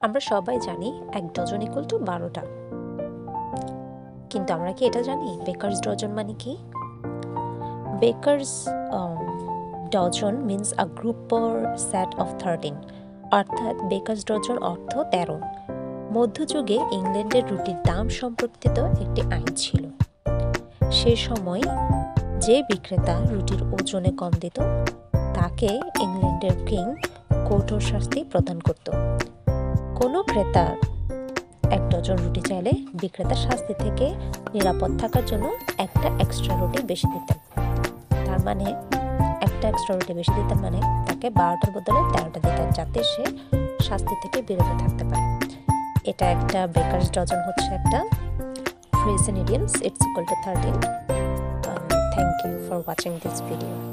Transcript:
আমরা সবাই জানি 1 ডজন ইকুয়াল টু 12টা, কিন্তু আমরা কি এটা জানি বেকারস ডজন মানে কি? Baker's dozen means a group or set of 13, অর্থাৎ বেকারস ডজন অর্থ 13। মধ্যযুগে ইংল্যান্ডের রুটির দাম সম্পর্কিত একটি আইন ছিল। সে সময় যে বিক্রেতা রুটির ওজনে কম দিত তাকে ইংল্যান্ডের কিং কঠোর শাস্তি প্রদান করত। কোনো ক্রেতা 1 ডজন রুটি চাইলে বিক্রেতা শাস্তি থেকে নিরাপদ থাকার জন্য একটা এক্সট্রা রুটি বেশি দিতেন। তার মানে একটা এক্সট্রা রুটি বেশি দিতেন মানে তাকে 12টার বদলে 13টা দিতেন, যাতে সে শাস্তি থেকে বিরত থাকতে পারে। এটা একটা বেকারস ডজন হচ্ছে একটা phrase in idioms. It's equal to 13. Thank you for watching this video.